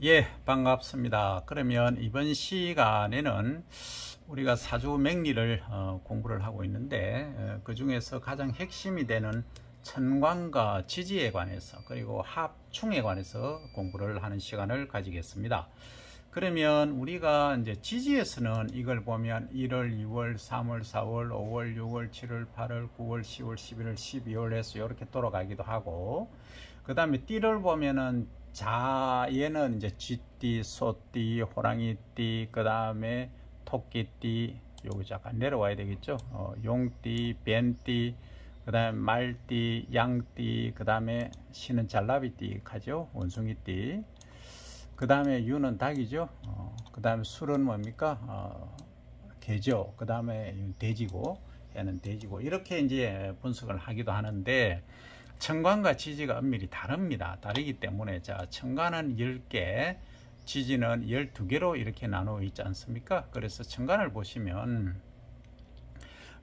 예, 반갑습니다. 그러면 이번 시간에는 우리가 사주 맥리를 공부를 하고 있는데 그 중에서 가장 핵심이 되는 천관과 지지에 관해서 그리고 합충에 관해서 공부를 하는 시간을 가지겠습니다. 그러면 우리가 이제 지지에서는 이걸 보면 1월, 2월, 3월, 4월, 5월, 6월, 7월, 8월, 9월, 10월, 11월, 12월 해서 이렇게 돌아가기도 하고, 그 다음에 띠를 보면은 얘는 이제 쥐띠, 소띠, 호랑이띠, 그 다음에 토끼띠, 요거 잠깐 내려와야 되겠죠. 용띠, 뱀띠, 그 다음에 말띠, 양띠, 그 다음에 신은 잘나비띠 가죠. 원숭이띠. 그 다음에 유는 닭이죠. 그 다음에 술은 뭡니까? 개죠. 그 다음에 돼지고, 얘는 돼지고. 이렇게 이제 분석을 하기도 하는데, 천간과 지지가 엄밀히 다릅니다. 다르기 때문에, 자, 천간은 10개, 지지는 12개로 이렇게 나누어 있지 않습니까? 그래서 천간을 보시면,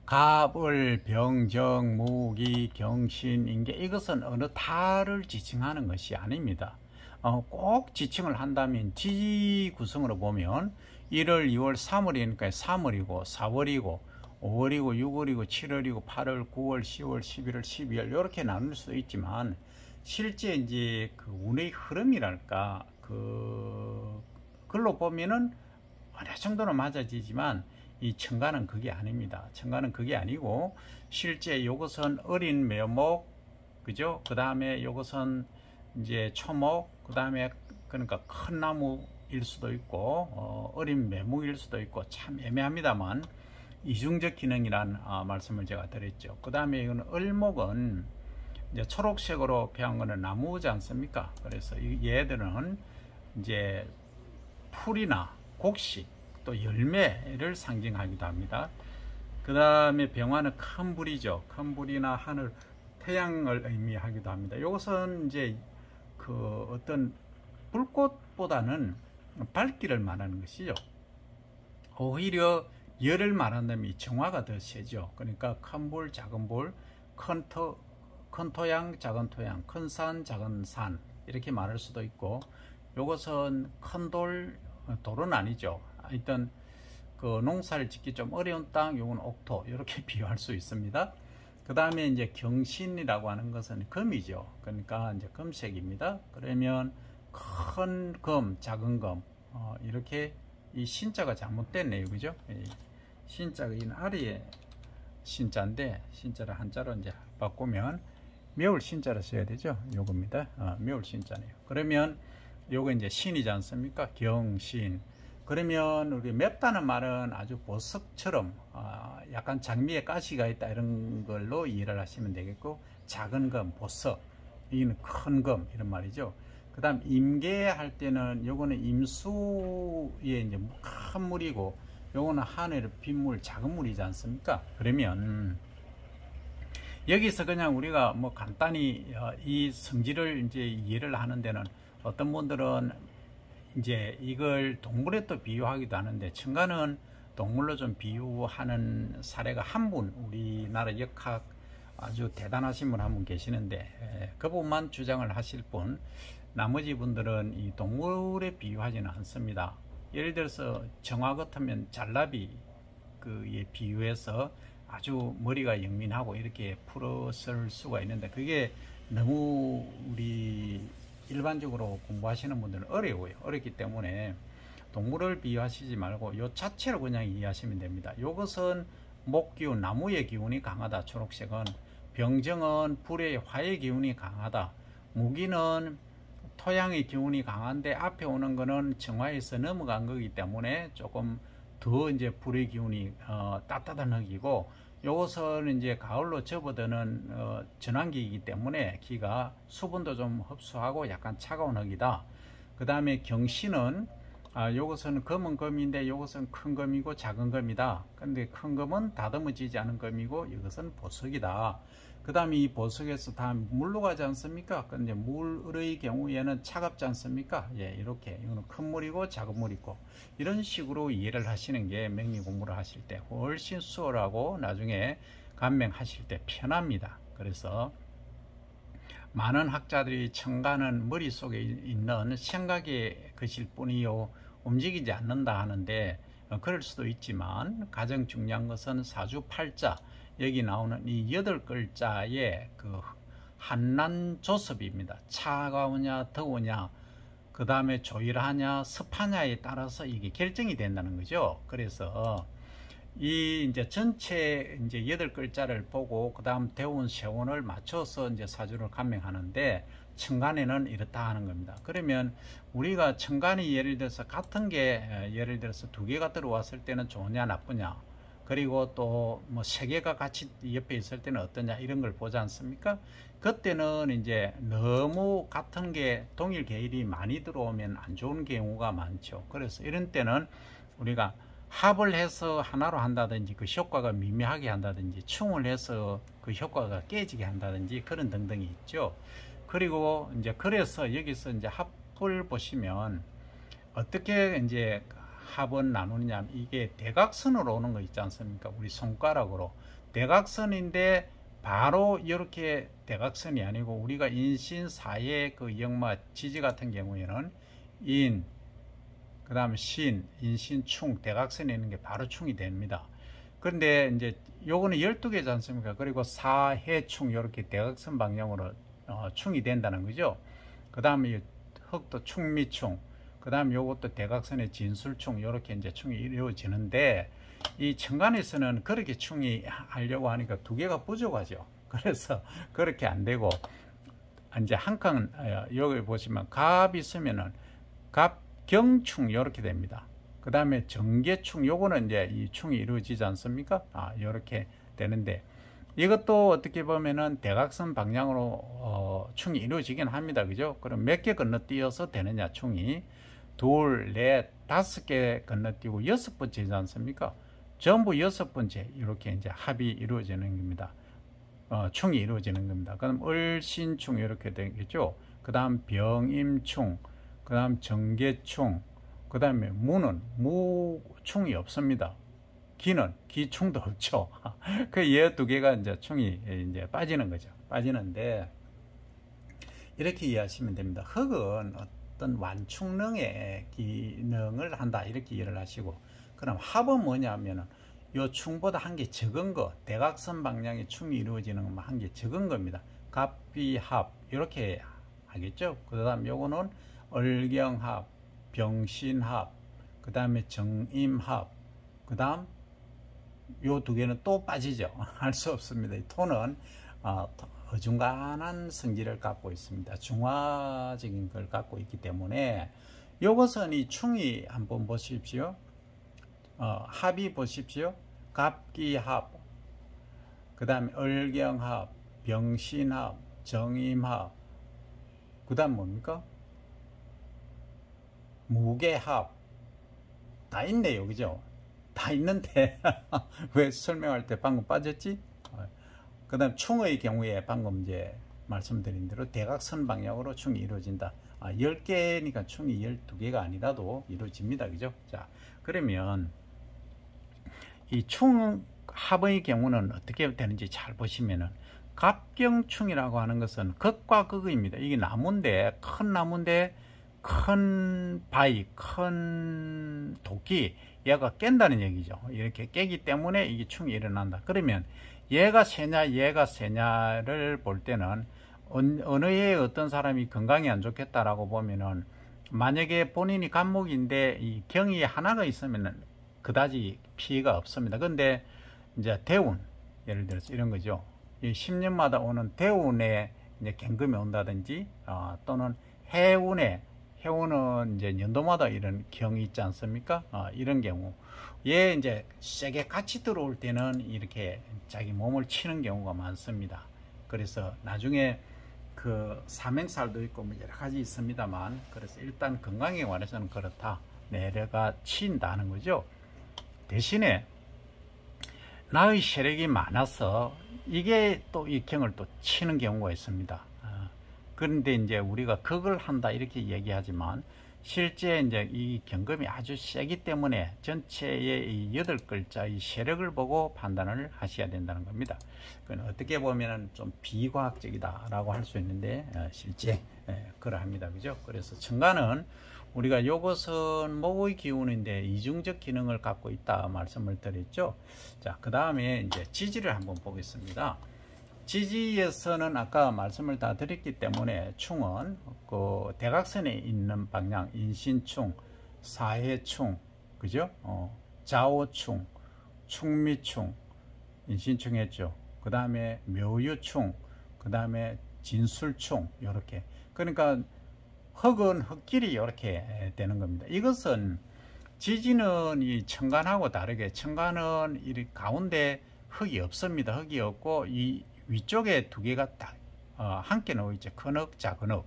갑을, 병정, 무기, 경신, 인계, 이것은 어느 달을 지칭하는 것이 아닙니다. 꼭 지칭을 한다면 지지 구성으로 보면 1월, 2월, 3월이니까 3월이고 4월이고 5월이고 6월이고 7월이고 8월, 9월, 10월, 11월, 12월 이렇게 나눌 수도 있지만 실제 이제 그 운의 흐름이랄까 그걸로 보면은 어느 정도는 맞아지지만 이 천간은 그게 아닙니다. 천간은 그게 아니고 실제 이것은 어린 묘목, 그죠? 그 다음에 이것은 이제 초목, 그 다음에 그러니까 큰 나무일 수도 있고 어린 매목일 수도 있고 참 애매합니다만 이중적 기능이란 말씀을 제가 드렸죠. 그 다음에 이거는 을목은 이제 초록색으로 표한 거는 나무지 않습니까? 그래서 얘들은 이제 풀이나 곡식 또 열매를 상징하기도 합니다. 그 다음에 병화는 큰 불이죠. 큰 불이나 하늘, 태양을 의미하기도 합니다. 이것은 이제 그 어떤 불꽃보다는 밝기를 말하는 것이죠. 오히려 열을 말한다면 이 정화가 더 세죠. 그러니까 큰 불, 작은 불, 큰 토양, 작은 토양, 큰 산, 작은 산 이렇게 말할 수도 있고, 이것은 큰 돌은 아니죠. 하여튼 그 농사를 짓기 좀 어려운 땅, 요건 옥토 이렇게 비유할 수 있습니다. 그 다음에 이제 경신이라고 하는 것은 금이죠. 그러니까 이제 금색입니다. 그러면 큰 금, 작은 금, 이렇게 이 신자가 잘못됐네요. 그죠? 신자가 이 아래에 신자인데, 신자를 한자로 이제 바꾸면 매울 신자를 써야 되죠. 요겁니다. 매울 신자네요. 그러면 요거 이제 신이지 않습니까? 경신. 그러면 우리 맵다는 말은 아주 보석처럼 약간 장미에 가시가 있다 이런 걸로 이해를 하시면 되겠고, 작은 금, 보석, 이는 큰 금 이런 말이죠. 그 다음 임계할 때는 요거는 임수에 이제 큰 물이고, 요거는 하늘 빗물 작은 물이지 않습니까? 그러면 여기서 그냥 우리가 뭐 간단히 이 성질을 이제 이해를 하는 데는, 어떤 분들은 이제 이걸 동물에 또 비유하기도 하는데, 천간은 동물로 좀 비유하는 사례가 한 분, 우리나라 역학 아주 대단하신 분 한 분 계시는데, 그분만 주장을 하실 뿐 나머지 분들은 이 동물에 비유하지는 않습니다. 예를 들어서 정화 같으면 잘나비 그에 비유해서 아주 머리가 영민하고 이렇게 풀어쓸 수가 있는데, 그게 너무 우리 일반적으로 공부하시는 분들은 어려워요. 어렵기 때문에 동물을 비유하시지 말고 요 자체로 그냥 이해하시면 됩니다. 요것은 목기운, 나무의 기운이 강하다. 초록색은. 병정은 불의 화의 기운이 강하다. 무기는 토양의 기운이 강한데 앞에 오는 거는 정화에서 넘어간 거기 때문에 조금 더 이제 불의 기운이 따뜻한 흙이고, 요것은 이제 가을로 접어드는 전환기이기 때문에 기가 수분도 좀 흡수하고 약간 차가운 흙이다. 그 다음에 경신은 요것은 검은 금인데 요것은 큰 금이고 작은 금이다. 근데 큰 금은 다듬어지지 않은 금이고 이것은 보석이다. 그 다음에 이 보석에서 다 물로 가지 않습니까? 근데 물의 경우에는 차갑지 않습니까? 예, 이렇게 이거는 큰 물이고 작은 물이고 이런 식으로 이해를 하시는 게 맥리 공부를 하실 때 훨씬 수월하고 나중에 간맹하실 때 편합니다. 그래서 많은 학자들이 청간은 머릿속에 있는 생각의 것일 뿐이요 움직이지 않는다 하는데 그럴 수도 있지만 가장 중요한 것은 사주팔자 여기 나오는 이 8글자의 그 한난조섭입니다. 차가우냐 더우냐 그 다음에 조일하냐 습하냐에 따라서 이게 결정이 된다는 거죠. 그래서 이 이제 전체 이제 8글자를 보고 그 다음 대운 세운을 맞춰서 이제 사주를 감명하는데 천간에는 이렇다 하는 겁니다. 그러면 우리가 천간이 예를 들어서 같은 게 예를 들어서 2개가 들어왔을 때는 좋으냐 나쁘냐 그리고 또 뭐 3개가 같이 옆에 있을 때는 어떠냐 이런 걸 보지 않습니까? 그때는 이제 너무 같은 게 동일 계열이 많이 들어오면 안 좋은 경우가 많죠. 그래서 이런 때는 우리가 합을 해서 하나로 한다든지 그 효과가 미미하게 한다든지 충을 해서 그 효과가 깨지게 한다든지 그런 등등이 있죠. 그리고 이제 그래서 여기서 이제 합을 보시면 어떻게 이제 합은 나누느냐 이게 대각선으로 오는 거 있지 않습니까? 우리 손가락으로 대각선인데 바로 이렇게 대각선이 아니고 우리가 인신사의 그 역마 지지 같은 경우에는 인 그 다음에 신, 인신, 충, 대각선에 있는 게 바로 충이 됩니다. 그런데 이제 요거는 12개지 않습니까? 그리고 사, 해, 충 이렇게 대각선 방향으로 충이 된다는 거죠. 그 다음에 흑도 충미충, 그 다음에 요것도 대각선의 진술충 이렇게 이제 충이 이루어지는데 이 천간에서는 그렇게 충이 하려고 하니까 2개가 부족하죠. 그래서 그렇게 안 되고 이제 한 칸 여기 보시면 갑이 있으면은 갑 경충 이렇게 됩니다. 그 다음에 정계충 요거는 이제 이 충이 이루어지지 않습니까? 이렇게 되는데 이것도 어떻게 보면은 대각선 방향으로 충이 이루어지긴 합니다. 그죠? 그럼 몇 개 건너뛰어서 되느냐 충이 2, 4, 5개 건너뛰고 6번째지 않습니까? 전부 6번째 이렇게 이제 합이 이루어지는 겁니다. 충이 이루어지는 겁니다. 그럼 을신충 이렇게 되겠죠. 그 다음 병임충 그 다음 정계충, 그 다음에 무는 무충이 없습니다. 기는 기충도 없죠. 그 12개가 이제 충이 이제 빠지는 거죠. 빠지는데 이렇게 이해하시면 됩니다. 흑은 어떤 완충능의 기능을 한다 이렇게 이해를 하시고 그럼 합은 뭐냐면은 요 충보다 한 개 적은 거 대각선 방향의 충이 이루어지는 한 개 적은 겁니다. 갑비합 이렇게 하겠죠. 그 다음 요거는 을경합, 병신합, 그 다음에 정임합, 그 다음 요 2개는 또 빠지죠. 할 수 없습니다. 이 토는 어중간한 성질을 갖고 있습니다. 중화적인 걸 갖고 있기 때문에 요것은 이 충이 한번 보십시오. 합이 보십시오. 갑기합, 그 다음에 을경합, 병신합, 정임합, 그 다음 뭡니까? 무게합 다 있네요. 그죠? 다 있는데 왜 설명할 때 방금 빠졌지? 그 다음 충의 경우에 방금 이제 말씀드린 대로 대각선 방향으로 충이 이루어진다. 10개니까 충이 12개가 아니라도 이루어집니다. 그죠? 자, 그러면 이 충합의 경우는 어떻게 되는지 잘 보시면은 갑경충이라고 하는 것은 극과 극입니다. 이게 나무인데 큰 나무인데 큰 바위, 큰 도끼 얘가 깬다는 얘기죠. 이렇게 깨기 때문에 이게 충이 일어난다. 그러면 얘가 세냐 얘가 세냐를 볼 때는 어느 해에 어떤 사람이 건강이 안 좋겠다라고 보면은 만약에 본인이 간목인데 이 경이 하나가 있으면은 그다지 피해가 없습니다. 근데 이제 대운 예를 들어서 이런 거죠. 이 10년마다 오는 대운에 이제 경금이 온다든지 또는 해운은 이제 연도마다 이런 경이 있지 않습니까? 이런 경우 얘 이제 세게 같이 들어올 때는 이렇게 자기 몸을 치는 경우가 많습니다. 그래서 나중에 그 사명살도 있고 뭐 여러 가지 있습니다만 그래서 일단 건강에 관해서는 그렇다. 내려가 친다는 거죠. 대신에 나의 세력이 많아서 이게 또 이 경을 또 치는 경우가 있습니다. 그런데 이제 우리가 극을 한다 이렇게 얘기하지만 실제 이제 이 경금이 아주 세기 때문에 전체의 이 8글자 이 세력을 보고 판단을 하셔야 된다는 겁니다. 그건 어떻게 보면은 좀 비과학적이다라고 할 수 있는데 실제 그러합니다. 그죠? 그래서 천간은 우리가 요것은 목의 기운인데 이중적 기능을 갖고 있다 말씀을 드렸죠. 자, 그 다음에 이제 지지를 한번 보겠습니다. 지지에서는 아까 말씀을 다 드렸기 때문에 충은 그 대각선에 있는 방향, 인신충, 사해충, 그죠? 좌우충, 충미충, 인신충 했죠. 그 다음에 묘유충, 그 다음에 진술충, 이렇게. 그러니까 흙은 흙길이 이렇게 되는 겁니다. 이것은 지지는 이 천간하고 다르게 천간은 이 가운데 흙이 없습니다. 흙이 없고 이 위쪽에 두 개가 딱 함께 놓여 있죠. 큰 흙, 작은 흙,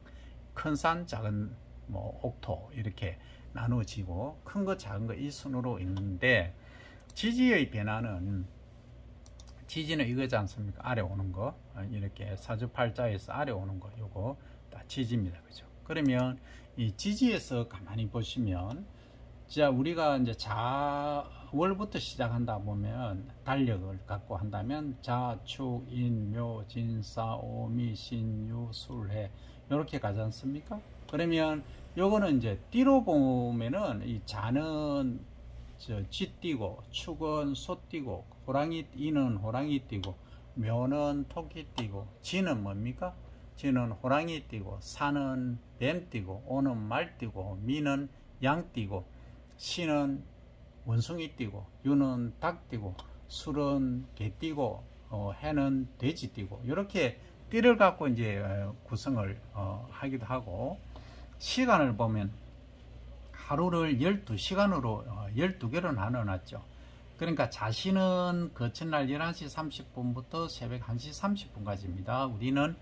큰 산, 작은 뭐 옥토 이렇게 나누어지고 큰 거, 작은 거 이 순으로 있는데 지지의 변화는 지지는 이거지 않습니까? 아래 오는 거 이렇게 사주팔자에서 아래 오는 거 요거 다 지지입니다. 그죠? 그러면 이 지지에서 가만히 보시면 자 우리가 이제 자월부터 시작한다 보면 달력을 갖고 한다면 자, 축, 인, 묘, 진, 사, 오, 미, 신, 유, 술, 해 이렇게 가지 않습니까? 그러면 요거는 이제 띠로 보면은 이 자는 쥐 띠고 축은 소 띠고 인은 호랑이 띠고 묘는 토끼 띠고 진은 뭡니까? 진은 호랑이 띠고 사는 뱀 띠고 오는 말 띠고 미는 양 띠고 신은 원숭이 띠고 유는 닭 띠고 술은 개 띠고 해는 돼지 띠고 이렇게 띠를 갖고 이제 구성을 하기도 하고 시간을 보면 하루를 12시간으로 12개로 나눠놨죠. 그러니까 자신은 그 전날 11시 30분부터 새벽 1시 30분까지입니다. 우리는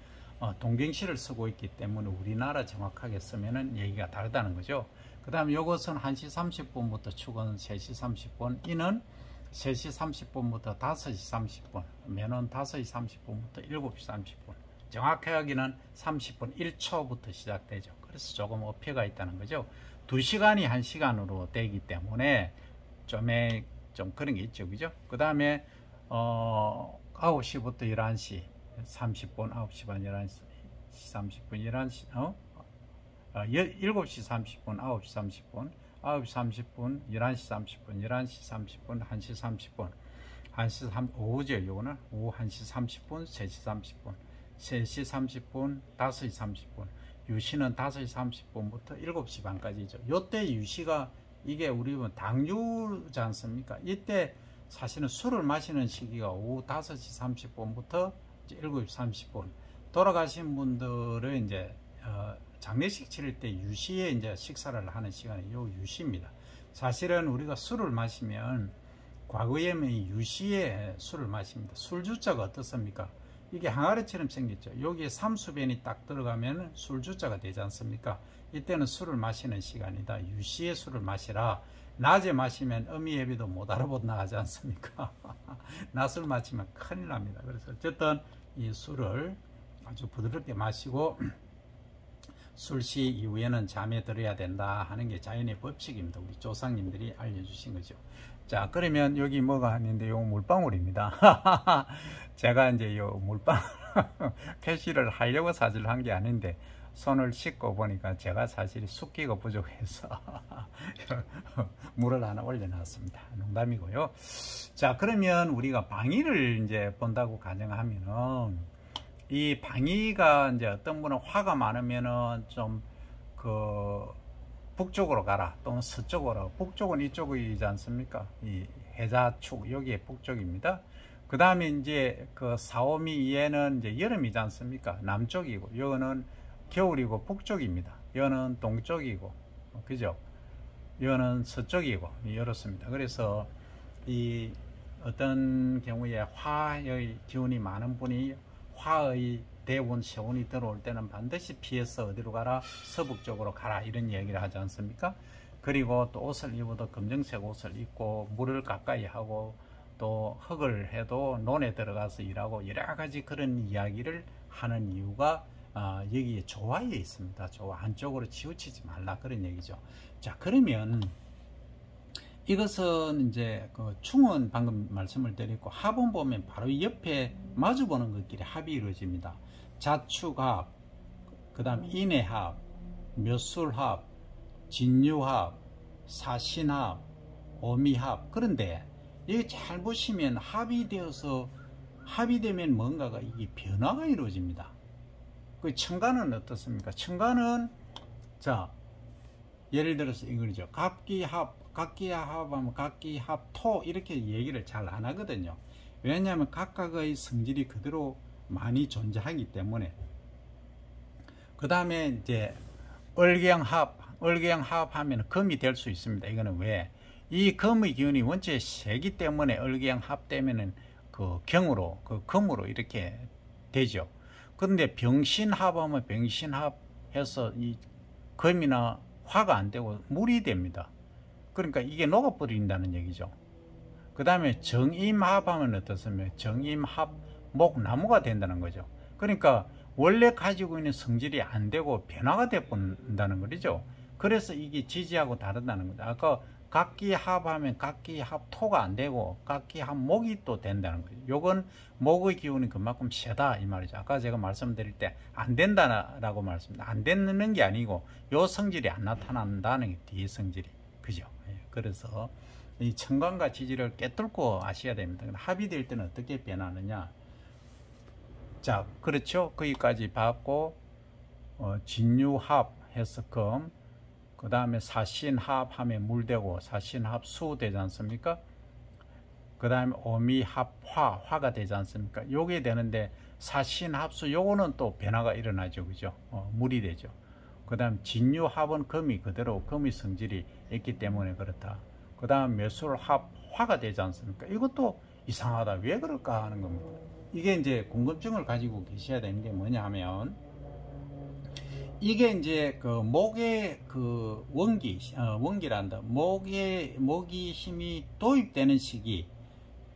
동경시를 쓰고 있기 때문에 우리나라 정확하게 쓰면은 얘기가 다르다는 거죠. 그 다음 요것은 1시 30분부터 축은 3시 30분, 이는 3시 30분부터 5시 30분, 매는 5시 30분부터 7시 30분. 정확하게는 30분 1초부터 시작되죠. 그래서 조금 어폐가 있다는 거죠. 2시간이 1시간으로 되기 때문에 좀 그런 게 있죠. 그죠? 그 다음에 9시부터 11시 30분, 9시 반, 11시 30분, 11시, 7시 30분, 9시 30분, 9시 30분, 11시 30분, 11시 30분, 1시 30분, 1시 30분, 오후죠. 이거는 오후 1시 30분, 3시 30분, 3시 30분, 5시 30분, 유시는 5시 30분부터 7시 반까지죠. 요때 유시가 이게 우리 당유지 않습니까? 이때 사실은 술을 마시는 시기가 오후 5시 30분부터 7시 30분. 돌아가신 분들은 이제 장례식 치를 때 유시에 이제 식사를 하는 시간이 요 유시입니다. 사실은 우리가 술을 마시면 과거에는 유시에 술을 마십니다. 술주자가 어떻습니까? 이게 항아리처럼 생겼죠. 여기에 삼수변이 딱 들어가면 술주자가 되지 않습니까? 이때는 술을 마시는 시간이다. 유시에 술을 마시라. 낮에 마시면 어미애비도 못 알아본다 하지 않습니까? 낮술 마시면 큰일 납니다. 그래서 어쨌든 이 술을 아주 부드럽게 마시고 술시 이후에는 잠에 들어야 된다 하는 게 자연의 법칙입니다. 우리 조상님들이 알려주신 거죠. 자, 그러면 여기 뭐가 있는데 요 물방울입니다. 제가 이제 요 물방울 표시를 하려고 사진을 한 게 아닌데 손을 씻고 보니까 제가 사실 숫기가 부족해서 물을 하나 올려놨습니다. 농담이고요. 자, 그러면 우리가 방위를 이제 본다고 가정하면은 이 방위가 이제 어떤 분은 화가 많으면은 좀 북쪽으로 가라 또는 서쪽으로. 북쪽은 이쪽이지 않습니까? 이 해자축 여기에 북쪽입니다. 그 다음에 이제 그 사오미에는 이제 여름이지 않습니까? 남쪽이고 여기는 겨울이고 북쪽입니다. 여기는 동쪽이고 그죠? 여기는 서쪽이고 이렇습니다. 그래서 이 어떤 경우에 화의 기운이 많은 분이 화의 대운 세운이 들어올 때는 반드시 피해서 어디로 가라? 서북쪽으로 가라 이런 얘기를 하지 않습니까? 그리고 또 옷을 입어도 검정색 옷을 입고 물을 가까이 하고 또 흙을 해도 논에 들어가서 일하고 여러 가지 그런 이야기를 하는 이유가 여기에 조화에 있습니다. 조화 한쪽으로 치우치지 말라 그런 얘기죠. 자, 그러면 이것은 이제 그 충은 방금 말씀을 드렸고, 합은 보면 바로 옆에 마주보는 것끼리 합이 이루어집니다. 자축합, 그 다음 인해합, 묘술합, 진유합, 사신합, 오미합. 그런데 여기 잘 보시면 합이 되면 뭔가가 이게 변화가 이루어집니다. 그 천간은 어떻습니까? 천간은 자, 예를 들어서 이거죠. 각기합하면 각기합토 이렇게 얘기를 잘 안 하거든요. 왜냐하면 각각의 성질이 그대로 많이 존재하기 때문에. 그 다음에 이제 을경합하면 금이 될 수 있습니다. 이거는 왜? 이 금의 기운이 원체 세기 때문에 을경합 되면은 그 경으로, 그 금으로 이렇게 되죠. 그런데 병신합하면 병신합해서 이 금이나 화가 안 되고 물이 됩니다. 그러니까 이게 녹아버린다는 얘기죠. 그 다음에 정임합하면 어떻습니까? 정임합 목나무가 된다는 거죠. 그러니까 원래 가지고 있는 성질이 안 되고 변화가 돼 본다는 거죠. 그래서 이게 지지하고 다르다는 거죠. 아까 각기합하면 각기합토가 안 되고 각기합목이 또 된다는 거죠. 요건 목의 기운이 그만큼 세다 이 말이죠. 아까 제가 말씀드릴 때 안 된다라고 말씀드렸습니다. 안 되는 게 아니고 요 성질이 안 나타난다는 게 뒤에 성질이. 그죠? 그래서 이 천간과 지지를 꿰뚫고 아셔야 됩니다. 합이 될 때는 어떻게 변하느냐. 자, 그렇죠. 거기까지 봤고, 진유합 해서 금, 그 다음에 사신합 하면 물되고, 사신합 수 되지 않습니까? 그 다음에 오미합 화가 되지 않습니까? 요게 되는데, 사신합수, 요거는 또 변화가 일어나죠. 그죠? 물이 되죠. 그 다음 진유합은 금이 그대로 금의 성질이 있기 때문에 그렇다. 그 다음 묘술합 화가 되지 않습니까? 이것도 이상하다. 왜 그럴까 하는 겁니다. 이게 이제 궁금증을 가지고 계셔야 되는 게 뭐냐 하면, 이게 이제 그 목의 그 원기란다. 목이 힘이 도입되는 시기,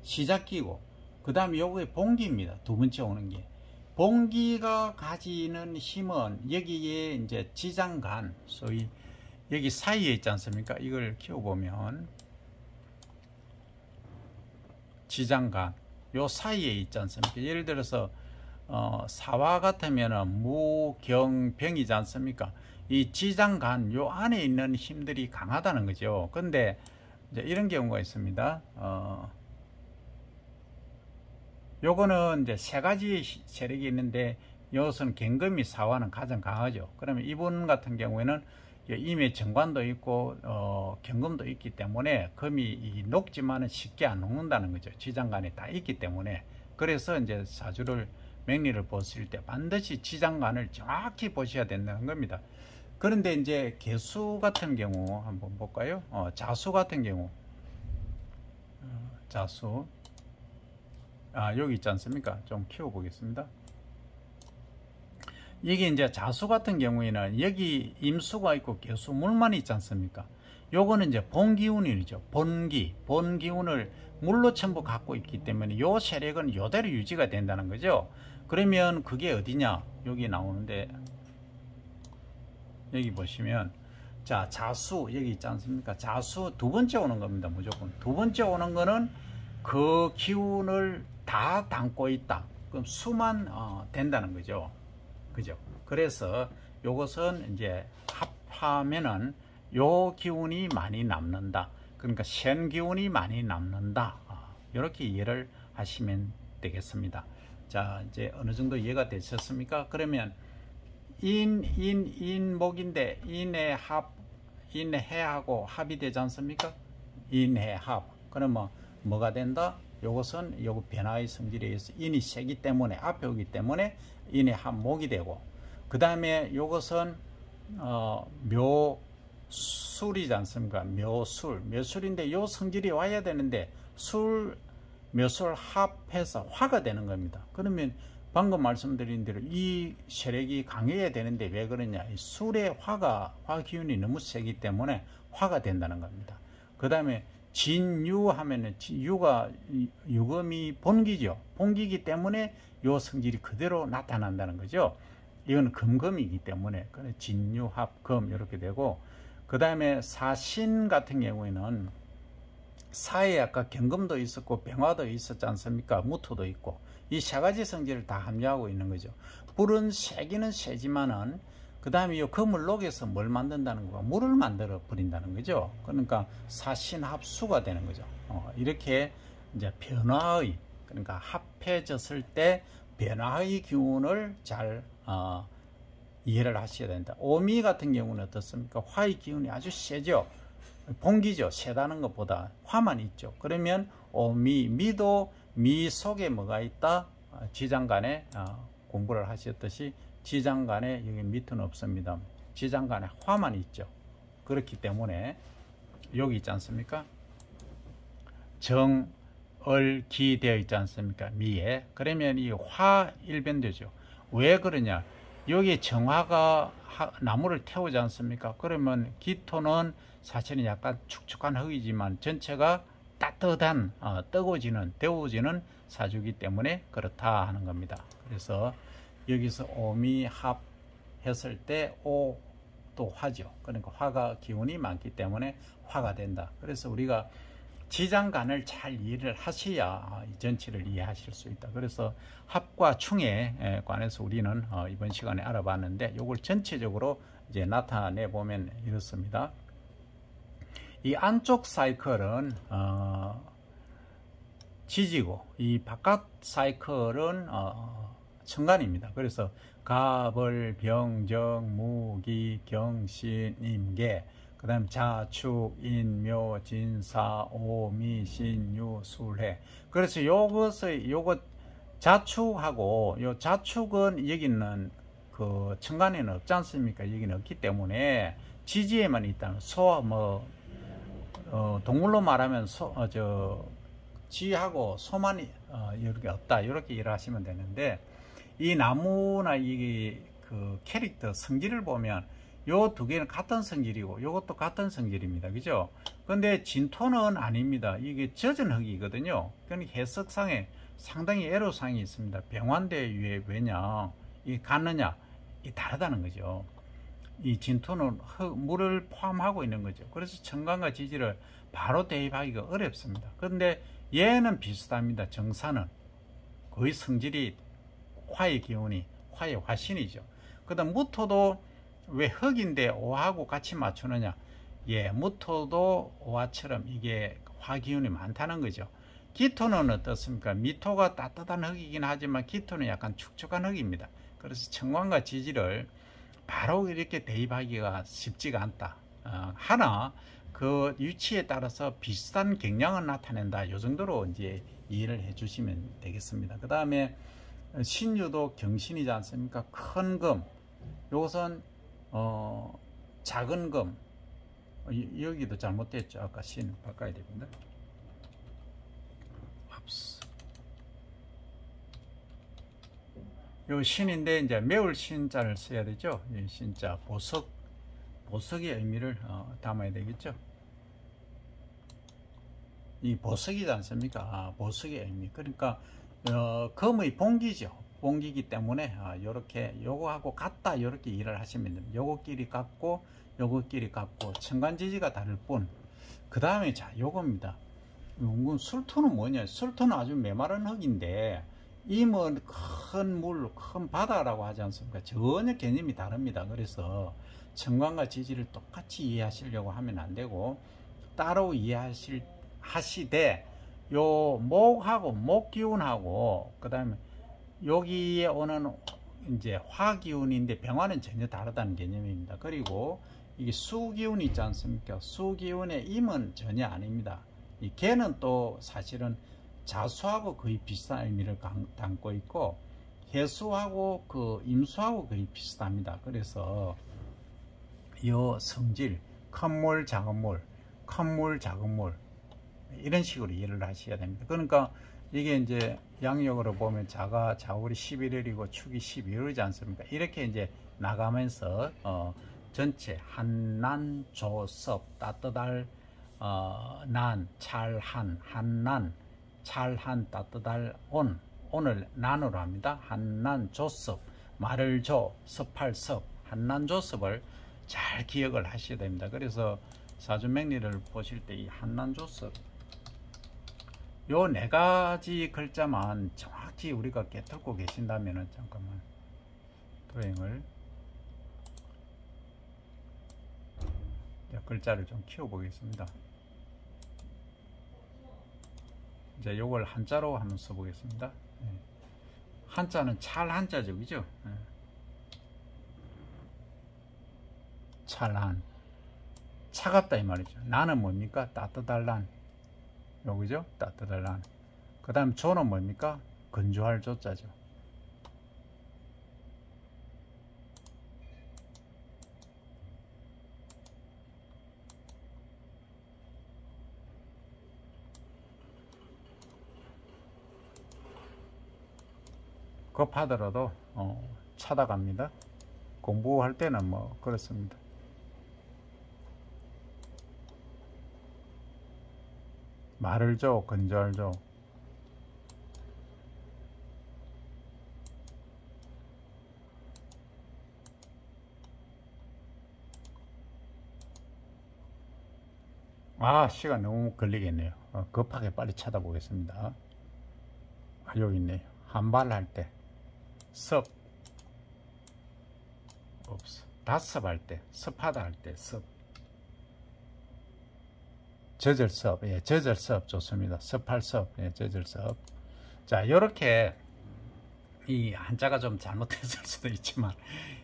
시작기고, 그 다음에 요게 봉기입니다. 두 번째 오는 게. 봉기가 가지는 힘은 여기에 이제 지장간, 소위 여기 사이에 있지 않습니까? 이걸 키워보면, 지장간, 요 사이에 있지 않습니까? 예를 들어서, 사화 같으면 무경병이지 않습니까? 이 지장간, 요 안에 있는 힘들이 강하다는 거죠. 근데 이제 이런 경우가 있습니다. 요거는 이제 세 가지 세력이 있는데, 이것은 경금이 사화는 가장 강하죠. 그러면 이분 같은 경우에는 임의 정관도 있고 경금도 있기 때문에 금이 녹지만은 쉽게 안 녹는다는 거죠. 지장간이 다 있기 때문에. 그래서 이제 사주를 명리를 보실 때 반드시 지장간을 정확히 보셔야 된다는 겁니다. 그런데 이제 개수 같은 경우 한번 볼까요? 자수 같은 경우, 자수, 여기 있지 않습니까? 좀 키워 보겠습니다. 이게 이제 자수 같은 경우에는 여기 임수가 있고 개수 물만 있지 않습니까? 요거는 이제 본기운이죠. 본기운을 물로 전부 갖고 있기 때문에 요 세력은 요대로 유지가 된다는 거죠. 그러면 그게 어디냐? 여기 나오는데, 여기 보시면, 자, 자수 여기 있지 않습니까? 자수 두 번째 오는 겁니다. 무조건 두 번째 오는 거는 그 기운을 다 담고 있다. 그럼 수만 된다는 거죠. 그죠? 그래서 요것은 이제 합하면은 요 기운이 많이 남는다. 그러니까 센 기운이 많이 남는다. 이렇게 이해를 하시면 되겠습니다. 자, 이제 어느 정도 이해가 되셨습니까? 그러면 인목인데 인해하고 합이 되지 않습니까? 인해합. 그러면 뭐가 된다? 요것은 요거 변화의 성질에 의해서 인이 세기 때문에 앞에 오기 때문에 인해합목이 되고, 그 다음에 요것은 묘술이지 않습니까? 묘술인데 요 성질이 와야 되는데 묘술 합해서 화가 되는 겁니다. 그러면 방금 말씀드린 대로 이 세력이 강해야 되는데 왜 그러냐? 이 술의 화 기운이 너무 세기 때문에 화가 된다는 겁니다. 그 다음에 진유하면은 유가 유금이 본기죠. 본기이기 때문에 요 성질이 그대로 나타난다는 거죠. 이건 금금이기 때문에 진유합금 이렇게 되고, 그 다음에 사신 같은 경우에는 사에 아까 경금도 있었고 병화도 있었지 않습니까? 무토도 있고, 이 세 가지 성질을 다 함유하고 있는 거죠. 불은 세기는 세지만은 그 다음에 이 금을 녹여서 뭘 만든다는 거가 물을 만들어 버린다는 거죠. 그러니까 사신합수가 되는 거죠. 이렇게 이제 변화의, 그러니까 합해졌을 때 변화의 기운을 잘 이해를 하셔야 된다. 오미 같은 경우는 어떻습니까? 화의 기운이 아주 세죠. 봉기죠. 세다는 것보다 화만 있죠. 그러면 오미, 미도 미 속에 뭐가 있다? 지장간에 공부를 하셨듯이 지장간에 여기 밑은 없습니다. 지장간에 화만 있죠. 그렇기 때문에 여기 있지 않습니까? 정, 을, 기 되어 있지 않습니까? 미에. 그러면 이 화 일변되죠. 왜 그러냐? 여기 정화가 나무를 태우지 않습니까? 그러면 기토는 사실은 약간 축축한 흙이지만 전체가 따뜻한 뜨거워지는, 데워지는 사주기 때문에 그렇다 하는 겁니다. 그래서 여기서 오미합 했을 때 오도 화죠. 그러니까 화가 기운이 많기 때문에 화가 된다. 그래서 우리가 지장간을 잘 이해를 하셔야 이 전체를 이해하실 수 있다. 그래서 합과 충에 관해서 우리는 이번 시간에 알아봤는데, 이걸 전체적으로 이제 나타내 보면 이렇습니다. 이 안쪽 사이클은 지지고, 이 바깥 사이클은 천간입니다. 그래서 갑을, 병정, 무기, 경신, 임계, 그 다음 자축, 인묘, 진사, 오미, 신유, 술해. 그래서 요것 자축하고, 요 자축은 여기는 그 천간에는 없지 않습니까? 여기는 없기 때문에 지지에만 있다는, 동물로 말하면 지하고 소만 이렇게 없다, 이렇게 일을 하시면 되는데, 이 나무나 이 그 캐릭터 성질을 보면 요 두 개는 같은 성질이고 요것도 같은 성질입니다. 그죠? 근데 진토는 아닙니다. 이게 젖은 흙이거든요. 그러니까 해석상에 상당히 애로사항이 있습니다. 병환대 왜냐? 이 갔느냐? 이 다르다는 거죠. 이 진토는 물을 포함하고 있는 거죠. 그래서 천간과 지지를 바로 대입하기가 어렵습니다. 그런데 얘는 비슷합니다. 정사는 거의 성질이 화의 기운이 화의 화신이죠. 그 다음 무토도 왜 흙인데 오하고 같이 맞추느냐? 예, 무토도 오화처럼 이게 화 기운이 많다는 거죠. 기토는 어떻습니까? 미토가 따뜻한 흙이긴 하지만 기토는 약간 축축한 흙입니다. 그래서 천간과 지지를 바로 이렇게 대입하기가 쉽지가 않다. 하나 그 위치에 따라서 비슷한 경향을 나타낸다. 이 정도로 이제 이해를 해주시면 되겠습니다. 그 다음에 신유도 경신이지 않습니까? 큰 금, 요것은 작은 금, 여기도 잘못됐죠. 아까 신 바꿔야 됩니다. 요 신인데 이제 매울 신자를 써야 되죠. 이 신자 보석의 의미를 담아야 되겠죠. 이 보석이지 않습니까? 보석의 의미. 그러니까 금의 봉기죠. 봉기기 때문에 요렇게 요거하고 같다, 이렇게 일을 하시면 됩니다. 요거끼리 같고 요거끼리 같고 천간지지가 다를 뿐. 그 다음에 자 요겁니다. 술토는 뭐냐? 술토는 아주 메마른 흙인데 임은 큰 물, 큰 바다라고 하지 않습니까? 전혀 개념이 다릅니다. 그래서 천간과 지지를 똑같이 이해하시려고 하면 안 되고 따로 하시되 요 목하고 목 기운하고 그 다음에 여기에 오는 이제 화 기운인데 병화는 전혀 다르다는 개념입니다. 그리고 이게 수 기운이 있지 않습니까? 수 기운의 임은 전혀 아닙니다. 이 개는 또 사실은 자수하고 거의 비슷한 의미를 담고 있고 해수하고 그 임수하고 거의 비슷합니다. 그래서 요 성질, 큰 물, 작은 물, 큰 물, 작은 물 이런 식으로 이해를 하셔야 됩니다. 그러니까 이게 이제 양력으로 보면 자월이 11일이고 축이 12일이지 않습니까? 이렇게 이제 나가면서 전체 한난, 조섭, 따뜻할, 난, 찰한, 한난, 찰한, 따뜻할, 온을 난으로 합니다. 한난, 조섭, 말을 조, 섭할 섭, 한난조섭을 잘 기억을 하셔야 됩니다. 그래서 사주명리를 보실 때 이 한난조섭 요 네 가지 글자만 정확히 우리가 깨뚫고 계신다면은, 잠깐만 도형을 글자를 좀 키워 보겠습니다. 이제 요걸 한자로 한번 써 보겠습니다. 한자는 찰 한자죠, 그죠? 찰한, 차갑다 이 말이죠. 나는 뭡니까? 따뜻할란, 요거죠? 따뜻할란. 그 다음 조는 뭡니까? 건조할 조자죠. 급하더라도 찾아갑니다. 공부할 때는 뭐 그렇습니다. 말을 줘, 건조할 줘. 시간 너무 걸리겠네요. 급하게 빨리 찾아보겠습니다. 여기 있네요. 한발할 때 섭, 다섭할 때, 섭하다 할 때 섭, 저절섭, 저절섭 좋습니다. 섭할섭, 저절섭. 자, 이렇게 이 한자가 좀 잘못됐을 수도 있지만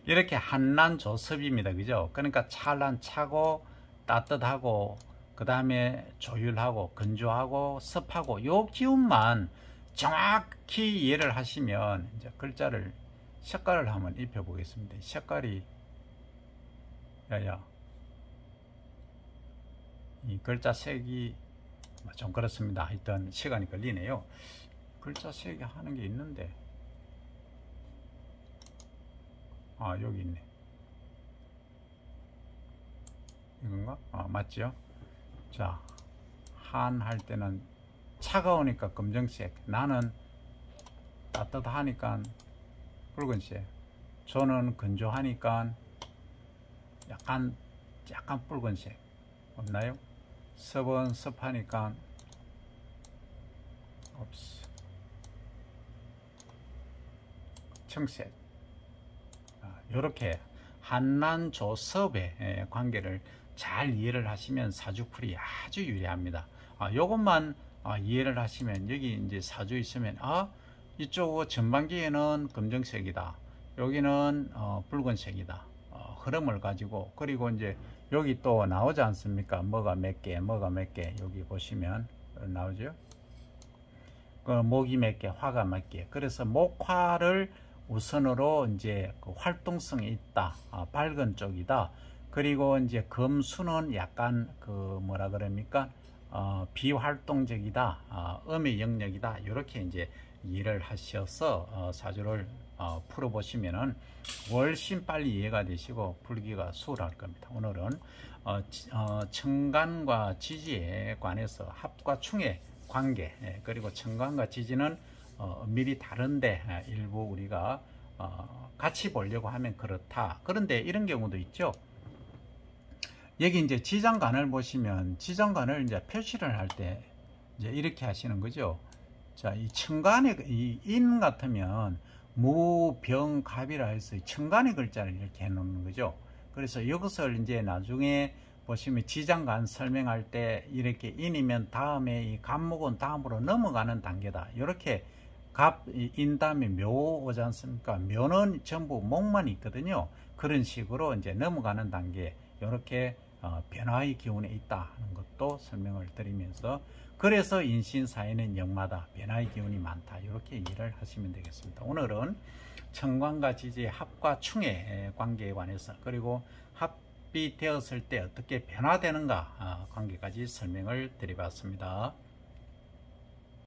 이렇게 한난조섭입니다, 그죠? 그러니까 찰난, 차고, 따뜻하고, 그 다음에 조율하고, 건조하고, 습하고, 요 기운만 정확히 이해를 하시면 이제 글자를, 색깔을 한번 입혀 보겠습니다. 색깔이 이 글자 색이 좀 그렇습니다. 하여튼 시간이 걸리네요. 글자 색이 하는 게 있는데 여기 있네. 이건가? 맞죠? 자, 한 할 때는 차가우니까 검정색, 나는 따뜻하니까 붉은색, 저는 건조하니까 약간 붉은색 없나요? 섭은 섭하니까 청색. 이렇게 한난조섭의 관계를 잘 이해를 하시면 사주풀이 아주 유리합니다. 요것만 이해를 하시면, 여기 이제 사주 있으면 이쪽 전반기에는 검정색이다, 여기는 붉은색이다, 흐름을 가지고, 그리고 이제 여기 또 나오지 않습니까? 뭐가 몇 개, 뭐가 몇 개, 여기 보시면 나오죠. 그 목이 몇 개, 화가 몇 개. 그래서 목화를 우선으로 이제 그 활동성이 있다, 밝은 쪽이다. 그리고 이제 금수는 약간 그 뭐라 그럽니까? 비활동적이다, 음의 영역이다. 이렇게 이제 이해를 하셔서 사주를 풀어보시면은 훨씬 빨리 이해가 되시고 풀기가 수월할 겁니다. 오늘은 천간과 지지에 관해서 합과 충의 관계, 그리고 천간과 지지는 미리 다른데 일부 우리가 같이 보려고 하면 그렇다. 그런데 이런 경우도 있죠. 여기 이제 지장간을 보시면, 지장간을 이제 표시를 할 때 이제 이렇게 하시는 거죠. 자, 이 천간의 이 인 같으면 무병갑이라 해서 천간의 글자를 이렇게 해 놓는 거죠. 그래서 이것을 이제 나중에 보시면 지장간 설명할 때 이렇게 인이면 다음에 이 갑목은 다음으로 넘어가는 단계다, 이렇게 인 다음에 묘 오지 않습니까? 묘는 전부 목만 있거든요. 그런 식으로 이제 넘어가는 단계, 이렇게 변화의 기운에 있다 하는 것도 설명을 드리면서, 그래서 인신사에는 역마다 변화의 기운이 많다, 이렇게 이해를 하시면 되겠습니다. 오늘은 천간과 지지의 합과 충의 관계에 관해서, 그리고 합이 되었을 때 어떻게 변화되는가 관계까지 설명을 드려봤습니다.